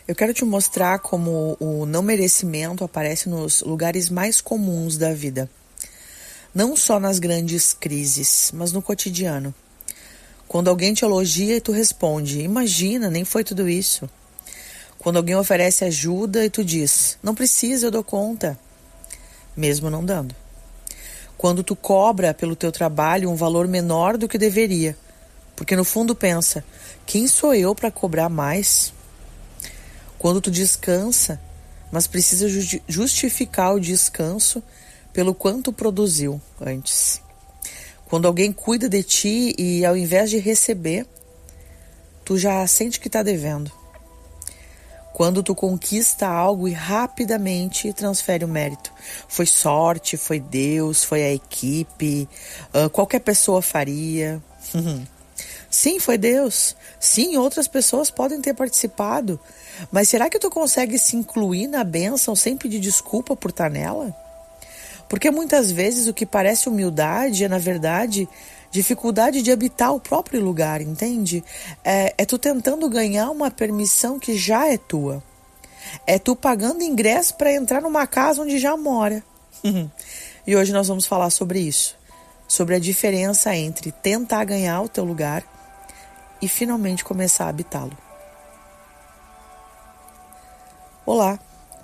Eu quero te mostrar como o não merecimento aparece nos lugares mais comuns da vida. Não só nas grandes crises, mas no cotidiano. Quando alguém te elogia e tu responde, imagina, nem foi tudo isso. Quando alguém oferece ajuda e tu diz, não precisa, eu dou conta. Mesmo não dando. Quando tu cobra pelo teu trabalho um valor menor do que deveria. Porque no fundo pensa, quem sou eu para cobrar mais? Quando tu descansa, mas precisa justificar o descanso pelo quanto produziu antes. Quando alguém cuida de ti e ao invés de receber, tu já sente que está devendo. Quando tu conquista algo e rapidamente transfere o mérito. Foi sorte, foi Deus, foi a equipe, qualquer pessoa faria. Sim, foi Deus. Sim, outras pessoas podem ter participado. Mas será que tu consegue se incluir na bênção sem pedir desculpa por estar nela? Porque muitas vezes o que parece humildade é, na verdade, dificuldade de habitar o próprio lugar, entende? É tu tentando ganhar uma permissão que já é tua. É tu pagando ingresso para entrar numa casa onde já mora. E hoje nós vamos falar sobre isso. Sobre a diferença entre tentar ganhar o teu lugar e finalmente começar a habitá-lo. Olá,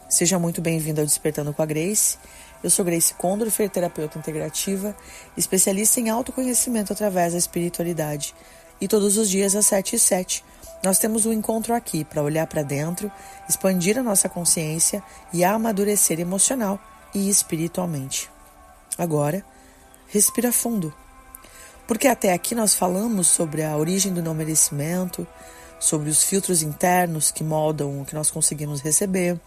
seja muito bem-vindo ao Despertando com a Grace. Eu sou Grace Kondorfer, terapeuta integrativa, especialista em autoconhecimento através da espiritualidade. E todos os dias às 7h07, nós temos um encontro aqui para olhar para dentro, expandir a nossa consciência e amadurecer emocional e espiritualmente. Agora, respira fundo. Porque até aqui nós falamos sobre a origem do não merecimento, sobre os filtros internos que moldam o que nós conseguimos receber,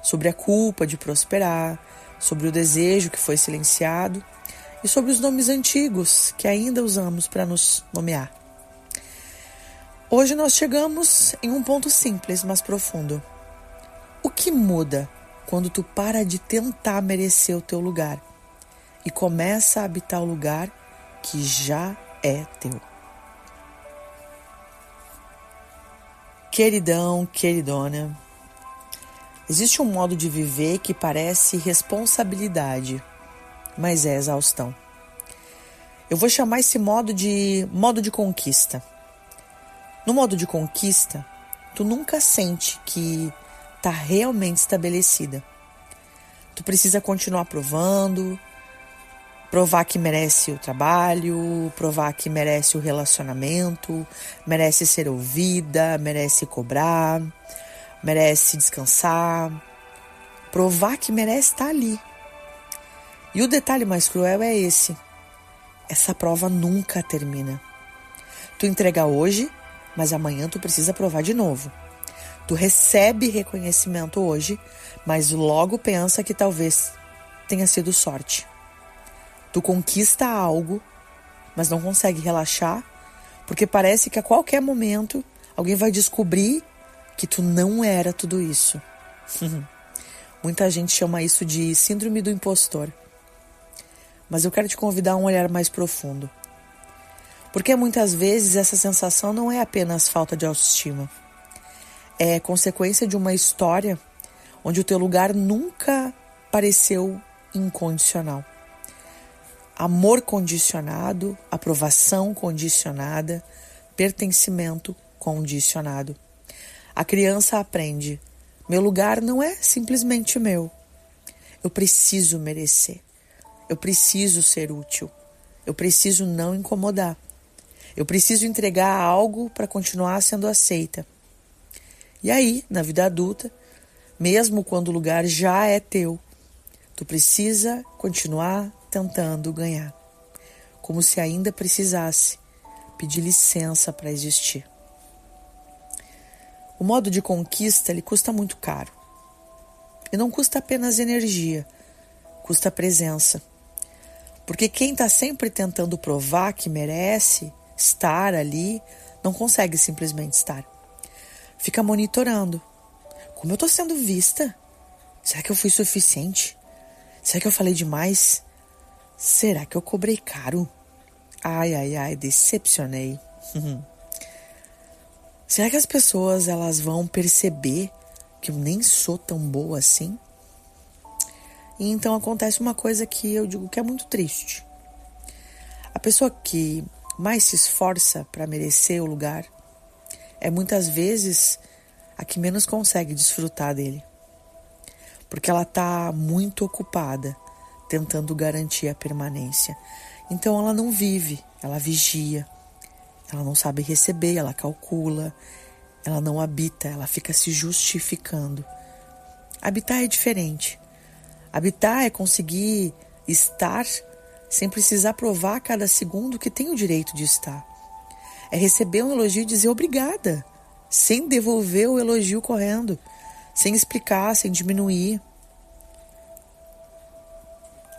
sobre a culpa de prosperar, sobre o desejo que foi silenciado e sobre os nomes antigos que ainda usamos para nos nomear. Hoje nós chegamos em um ponto simples, mas profundo. O que muda quando tu para de tentar merecer o teu lugar e começa a habitar o lugar que já é teu? Queridão, queridona, existe um modo de viver que parece responsabilidade, mas é exaustão. Eu vou chamar esse modo de conquista. No modo de conquista, tu nunca sente que tá realmente estabelecida. Tu precisa continuar provando, provar que merece o trabalho, provar que merece o relacionamento, merece ser ouvida, merece cobrar, merece descansar, provar que merece estar ali. E o detalhe mais cruel é esse: essa prova nunca termina. Tu entrega hoje, mas amanhã tu precisa provar de novo. Tu recebe reconhecimento hoje, mas logo pensa que talvez tenha sido sorte. Tu conquista algo, mas não consegue relaxar, porque parece que a qualquer momento alguém vai descobrir que tu não era tudo isso. Muita gente chama isso de síndrome do impostor. Mas eu quero te convidar a um olhar mais profundo. Porque muitas vezes essa sensação não é apenas falta de autoestima. É consequência de uma história onde o teu lugar nunca pareceu incondicional. Amor condicionado, aprovação condicionada, pertencimento condicionado. A criança aprende: meu lugar não é simplesmente meu. Eu preciso merecer. Eu preciso ser útil. Eu preciso não incomodar. Eu preciso entregar algo para continuar sendo aceita. E aí, na vida adulta, mesmo quando o lugar já é teu, tu precisa continuar tentando ganhar, como se ainda precisasse pedir licença para existir. O modo de conquista, ele custa muito caro. E não custa apenas energia, custa presença. Porque quem está sempre tentando provar que merece estar ali, não consegue simplesmente estar. Fica monitorando. Como eu estou sendo vista? Será que eu fui suficiente? Será que eu falei demais? Será que eu cobrei caro? Ai, decepcionei. Será que as pessoas elas vão perceber porque eu nem sou tão boa assim. E então acontece uma coisa que eu digo que é muito triste. A pessoa que mais se esforça para merecer o lugar é muitas vezes a que menos consegue desfrutar dele. Porque ela está muito ocupada tentando garantir a permanência. Então ela não vive, ela vigia, ela não sabe receber, ela calcula, ela não habita, ela fica se justificando. Habitar é diferente. Habitar é conseguir estar sem precisar provar a cada segundo que tem o direito de estar. É receber um elogio e dizer obrigada, sem devolver o elogio correndo, sem explicar, sem diminuir.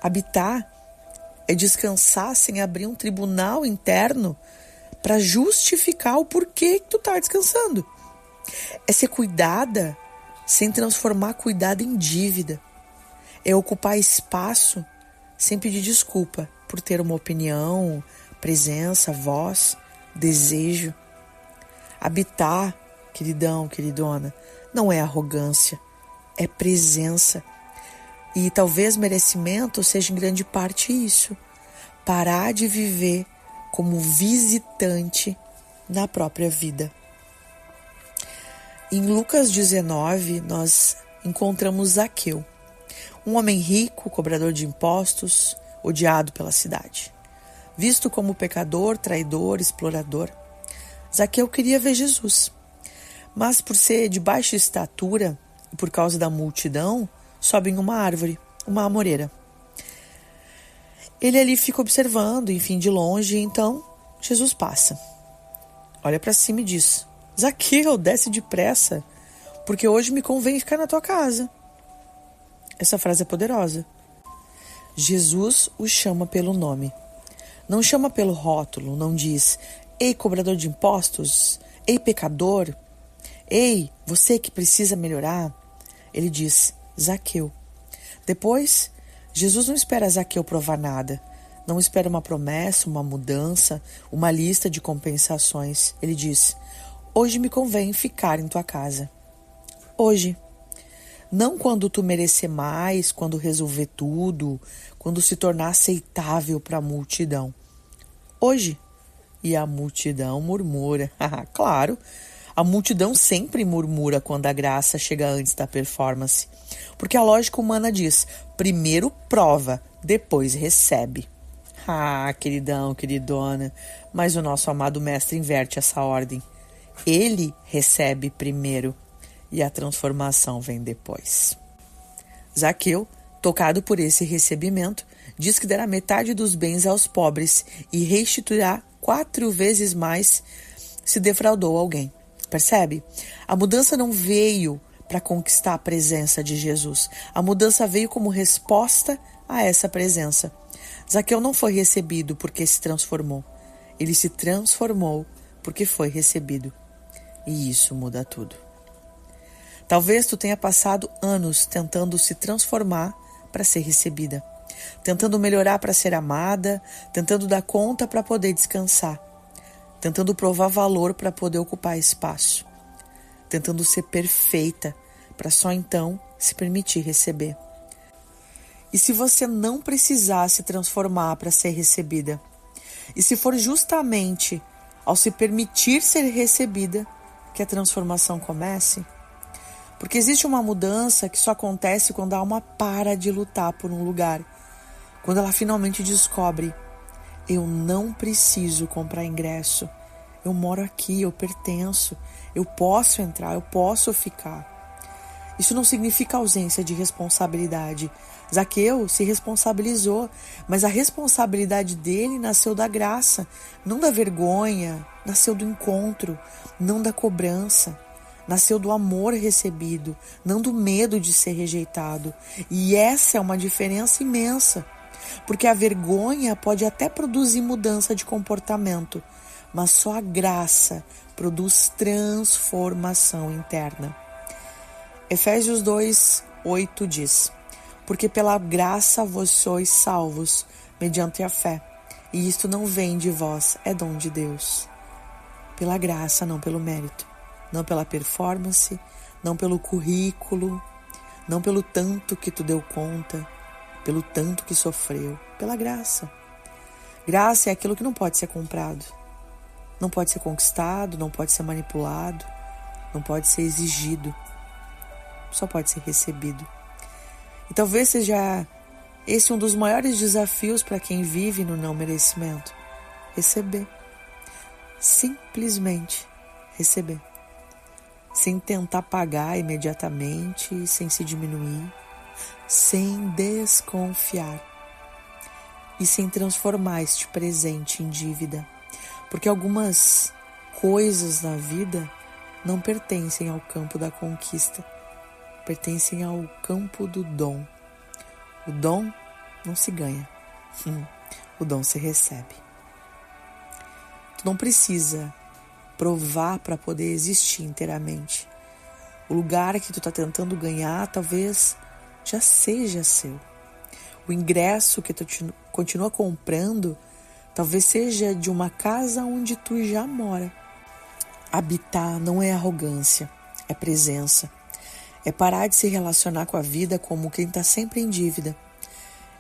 Habitar é descansar sem abrir um tribunal interno para justificar o porquê que tu tá descansando. É ser cuidada sem transformar cuidado em dívida. É ocupar espaço sem pedir desculpa por ter uma opinião, presença, voz, desejo. Habitar, queridão, queridona, não é arrogância, é presença. E talvez merecimento seja em grande parte isso. Parar de viver como visitante na própria vida. Em Lucas 19, nós encontramos Zaqueu, um homem rico, cobrador de impostos, odiado pela cidade. Visto como pecador, traidor, explorador, Zaqueu queria ver Jesus. Mas por ser de baixa estatura e por causa da multidão, sobe em uma árvore, uma amoreira. Ele ali fica observando, enfim, de longe, e então Jesus passa. Olha para cima e diz: Zaqueu, desce depressa, porque hoje me convém ficar na tua casa. Essa frase é poderosa. Jesus o chama pelo nome. Não chama pelo rótulo, não diz: ei, cobrador de impostos, ei, pecador, ei, você que precisa melhorar. Ele diz: Zaqueu. Depois, Jesus não espera Zaqueu provar nada. Não espera uma promessa, uma mudança, uma lista de compensações. Ele diz: hoje me convém ficar em tua casa. Hoje. Não quando tu merecer mais, quando resolver tudo, quando se tornar aceitável para a multidão. Hoje. E a multidão murmura. Claro, a multidão sempre murmura quando a graça chega antes da performance. Porque a lógica humana diz: primeiro prova, depois recebe. Queridão, queridona, mas o nosso amado mestre inverte essa ordem. Ele recebe primeiro e a transformação vem depois. Zaqueu, tocado por esse recebimento, diz que dará metade dos bens aos pobres e restituirá 4 vezes mais se defraudou alguém. Percebe? A mudança não veio para conquistar a presença de Jesus. A mudança veio como resposta a essa presença. Zaqueu não foi recebido porque se transformou. Ele se transformou porque foi recebido. E isso muda tudo. Talvez tu tenha passado anos tentando se transformar para ser recebida, tentando melhorar para ser amada, tentando dar conta para poder descansar, tentando provar valor para poder ocupar espaço, tentando ser perfeita para só então se permitir receber. E se você não precisar se transformar para ser recebida? E se for justamente ao se permitir ser recebida que a transformação comece? Porque existe uma mudança que só acontece quando a alma para de lutar por um lugar. Quando ela finalmente descobre: eu não preciso comprar ingresso. Eu moro aqui, eu pertenço. Eu posso entrar, eu posso ficar. Isso não significa ausência de responsabilidade. Zaqueu se responsabilizou, mas a responsabilidade dele nasceu da graça, não da vergonha, nasceu do encontro, não da cobrança. Nasceu do amor recebido, não do medo de ser rejeitado. E essa é uma diferença imensa, porque a vergonha pode até produzir mudança de comportamento, mas só a graça produz transformação interna. Efésios 2:8 diz: porque pela graça vós sois salvos, mediante a fé, e isto não vem de vós, é dom de Deus. Pela graça, não pelo mérito, não pela performance, não pelo currículo, não pelo tanto que tu deu conta, pelo tanto que sofreu, pela graça. Graça é aquilo que não pode ser comprado, não pode ser conquistado, não pode ser manipulado, não pode ser exigido, só pode ser recebido. E talvez seja esse um dos maiores desafios para quem vive no não merecimento: receber. Simplesmente receber. Sem tentar pagar imediatamente, sem se diminuir, sem desconfiar e sem transformar este presente em dívida. Porque algumas coisas na vida não pertencem ao campo da conquista, pertencem ao campo do dom. O dom não se ganha, o dom se recebe. Tu não precisa provar para poder existir inteiramente. O lugar que tu está tentando ganhar talvez já seja seu. O ingresso que tu continua comprando talvez seja de uma casa onde tu já mora. Habitar não é arrogância, é presença. É parar de se relacionar com a vida como quem está sempre em dívida.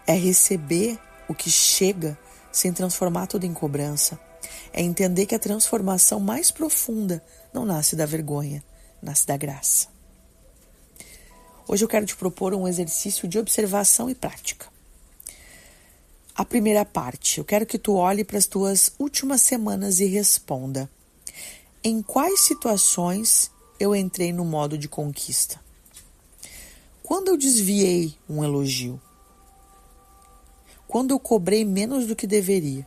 É receber o que chega sem transformar tudo em cobrança. É entender que a transformação mais profunda não nasce da vergonha, nasce da graça. Hoje eu quero te propor um exercício de observação e prática. A primeira parte, eu quero que tu olhe para as tuas últimas semanas e responda: em quais situações eu entrei no modo de conquista? Quando eu desviei um elogio? Quando eu cobrei menos do que deveria?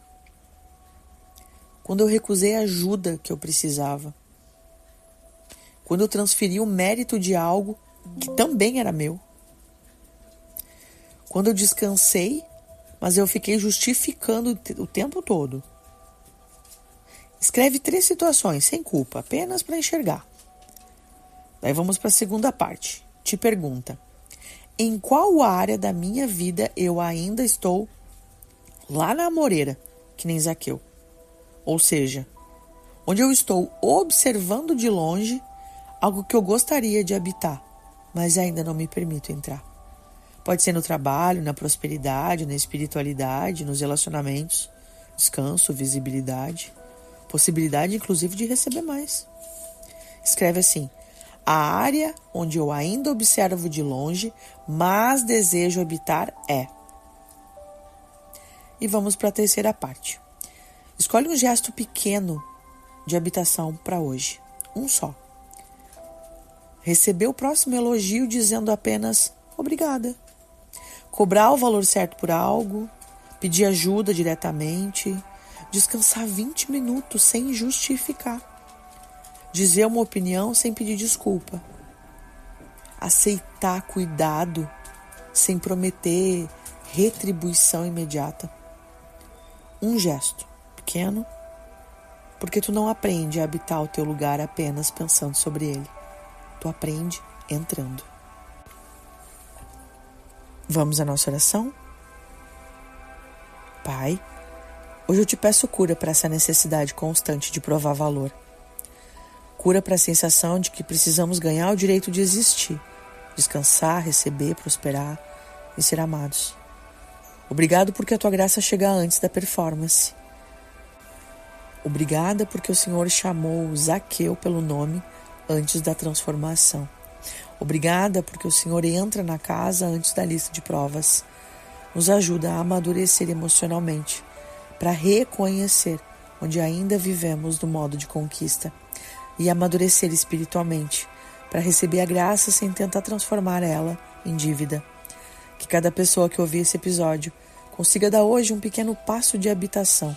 Quando eu recusei a ajuda que eu precisava? Quando eu transferi o mérito de algo que também era meu? Quando eu descansei, mas eu fiquei justificando o tempo todo? Escreve 3 situações, sem culpa, apenas para enxergar. Daí vamos para a segunda parte. Te pergunta: em qual área da minha vida eu ainda estou lá na amoreira, que nem Zaqueu? Ou seja, onde eu estou observando de longe algo que eu gostaria de habitar, mas ainda não me permito entrar. Pode ser no trabalho, na prosperidade, na espiritualidade, nos relacionamentos, descanso, visibilidade, possibilidade inclusive de receber mais. Escreve assim: a área onde eu ainda observo de longe, mas desejo habitar é. E vamos para a terceira parte. Escolhe um gesto pequeno de habitação para hoje. Um só. Receber o próximo elogio dizendo apenas obrigada. Cobrar o valor certo por algo. Pedir ajuda diretamente. Descansar 20 minutos sem justificar. Dizer uma opinião sem pedir desculpa. Aceitar cuidado sem prometer retribuição imediata. Um gesto pequeno, porque tu não aprende a habitar o teu lugar apenas pensando sobre ele. Tu aprende entrando. Vamos à nossa oração? Pai, hoje eu te peço cura para essa necessidade constante de provar valor. Cura para a sensação de que precisamos ganhar o direito de existir, descansar, receber, prosperar e ser amados. Obrigado porque a tua graça chega antes da performance. Obrigada porque o Senhor chamou Zaqueu pelo nome antes da transformação. Obrigada porque o Senhor entra na casa antes da lista de provas. Nos ajuda a amadurecer emocionalmente, para reconhecer onde ainda vivemos no modo de conquista e amadurecer espiritualmente, para receber a graça sem tentar transformar ela em dívida. Que cada pessoa que ouvir esse episódio consiga dar hoje um pequeno passo de habitação.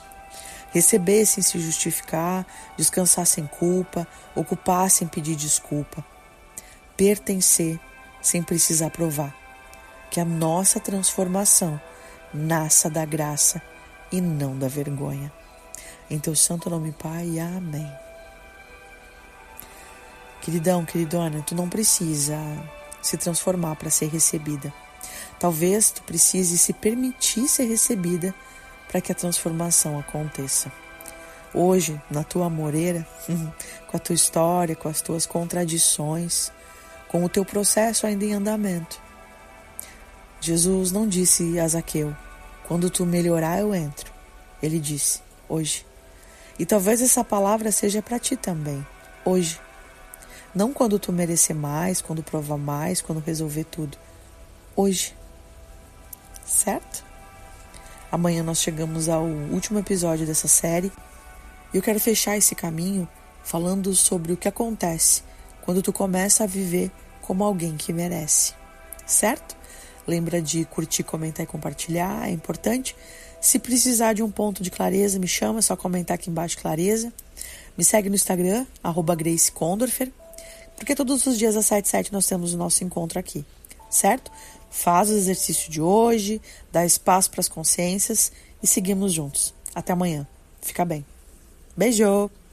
Receber sem se justificar, descansar sem culpa, ocupar sem pedir desculpa. Pertencer sem precisar provar. Que a nossa transformação nasça da graça e não da vergonha. Em teu santo nome, Pai, amém. Queridão, queridona, tu não precisa se transformar para ser recebida. Talvez tu precise se permitir ser recebida para que a transformação aconteça. Hoje, na tua amoreira, com a tua história, com as tuas contradições, com o teu processo ainda em andamento. Jesus não disse a Zaqueu, quando tu melhorar eu entro. Ele disse, hoje. E talvez essa palavra seja para ti também, hoje. Não quando tu merecer mais, quando provar mais, quando resolver tudo. Hoje. Certo? Amanhã nós chegamos ao último episódio dessa série e eu quero fechar esse caminho falando sobre o que acontece quando tu começa a viver como alguém que merece. Certo? Lembra de curtir, comentar e compartilhar, é importante. Se precisar de um ponto de clareza, me chama, é só comentar aqui embaixo clareza. Me segue no Instagram, @GraceCondorfer, porque todos os dias às 7h07 nós temos o nosso encontro aqui, certo? Faz o exercício de hoje, dá espaço para as consciências e seguimos juntos. Até amanhã. Fica bem. Beijo!